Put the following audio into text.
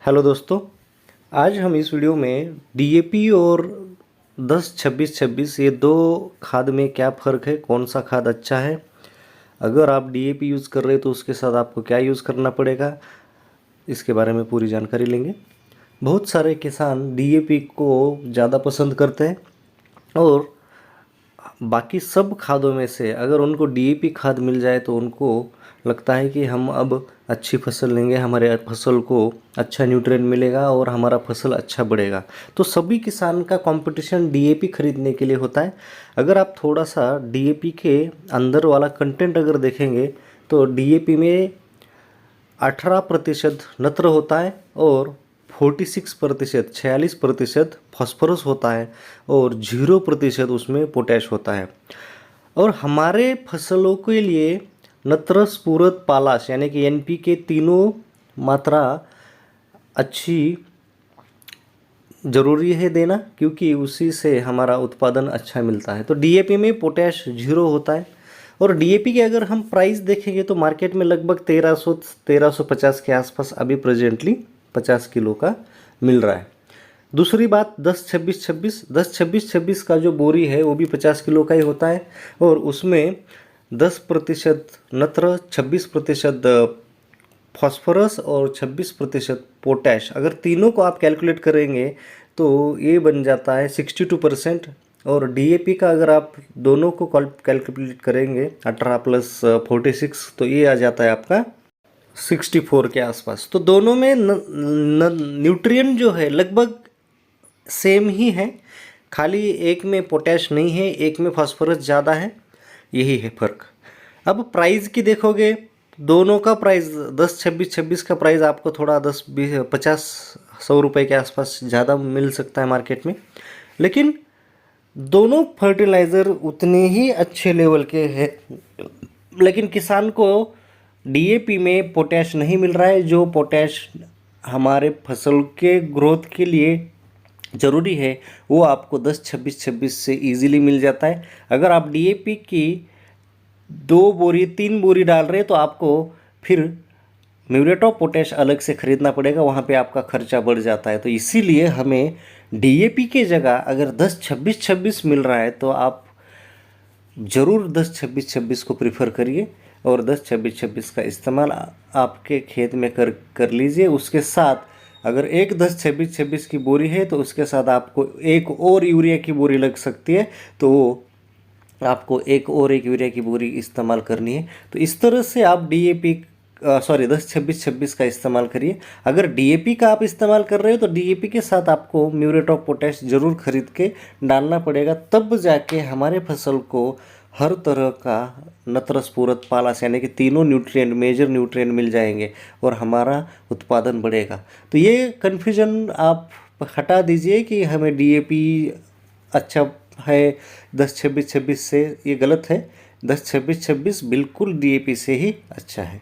Hello दोस्तों, आज हम इस वीडियो में डीएपी और 10-26-26 ये दो खाद में क्या फ़र्क है, कौन सा खाद अच्छा है, अगर आप डीएपी यूज़ कर रहे हैं तो उसके साथ आपको क्या यूज़ करना पड़ेगा, इसके बारे में पूरी जानकारी लेंगे। बहुत सारे किसान डीएपी को ज़्यादा पसंद करते हैं और बाकी सब खादों में से अगर उनको डीएपी खाद मिल जाए तो उनको लगता है कि हम अब अच्छी फसल लेंगे, हमारे फसल को अच्छा न्यूट्रिएंट मिलेगा और हमारा फसल अच्छा बढ़ेगा। तो सभी किसान का कंपटीशन डीएपी खरीदने के लिए होता है। अगर आप थोड़ा सा डीएपी के अंदर वाला कंटेंट अगर देखेंगे तो डीएपी में 18% नत्र होता है और 46% फॉस्फोरस होता है और 0% उसमें पोटैश होता है। और हमारे फसलों के लिए नत्र, स्फुरद, पालाश यानी कि एनपीके तीनों मात्रा अच्छी ज़रूरी है देना, क्योंकि उसी से हमारा उत्पादन अच्छा मिलता है। तो डीएपी में पोटैश 0 होता है और डीएपी के अगर हम प्राइस देखेंगे तो मार्केट में लगभग 1350 के आसपास अभी प्रेजेंटली 50 किलो का मिल रहा है। दूसरी बात 10-26-26 का जो बोरी है वो भी 50 किलो का ही होता है और उसमें 10% नत्र, 26% फॉस्फोरस और 26% पोटैश, अगर तीनों को आप कैलकुलेट करेंगे तो ये बन जाता है 62%। और डीएपी का अगर आप दोनों को कैलकुलेट करेंगे 18 + 46 तो ये आ जाता है आपका 64 के आसपास। तो दोनों में न्यूट्रिएंट जो है लगभग सेम ही है, खाली एक में पोटैश नहीं है, एक में फास्फोरस ज़्यादा है, यही है फ़र्क। अब प्राइस की देखोगे, दोनों का प्राइस 10-26-26 का प्राइस आपको थोड़ा 10-20-50-100 रुपये के आसपास ज़्यादा मिल सकता है मार्केट में, लेकिन दोनों फर्टिलाइज़र उतने ही अच्छे लेवल के हैं। लेकिन किसान को डीएपी में पोटैश नहीं मिल रहा है, जो पोटैश हमारे फसल के ग्रोथ के लिए ज़रूरी है वो आपको 10-26-26 से इजीली मिल जाता है। अगर आप डीएपी की 2 बोरी 3 बोरी डाल रहे हैं तो आपको फिर म्यूरेट ऑफ पोटैश अलग से ख़रीदना पड़ेगा, वहाँ पे आपका खर्चा बढ़ जाता है। तो इसीलिए हमें डीएपी के जगह अगर 10-26-26 मिल रहा है तो आप ज़रूर 10-26-26 को प्रीफर करिए और 10-26-26 का इस्तेमाल आपके खेत में कर लीजिए। उसके साथ अगर एक 10-26-26 की बोरी है तो उसके साथ आपको एक और यूरिया की बोरी लग सकती है, तो आपको एक यूरिया की बोरी इस्तेमाल करनी है। तो इस तरह से आप डीएपी 10-26-26 का इस्तेमाल करिए। अगर डीएपी का आप इस्तेमाल कर रहे हो तो डीएपी के साथ आपको म्यूरेट ऑफ पोटैश ज़रूर खरीद के डालना पड़ेगा, तब जाके हमारे फसल को हर तरह का नत्र, स्फुरद, पालाश यानी कि तीनों न्यूट्रिएंट, मेजर न्यूट्रिएंट मिल जाएंगे और हमारा उत्पादन बढ़ेगा। तो ये कन्फ्यूजन आप हटा दीजिए कि हमें डीएपी अच्छा है 10-26-26 से, ये गलत है। 10-26-26 बिल्कुल डीएपी से ही अच्छा है।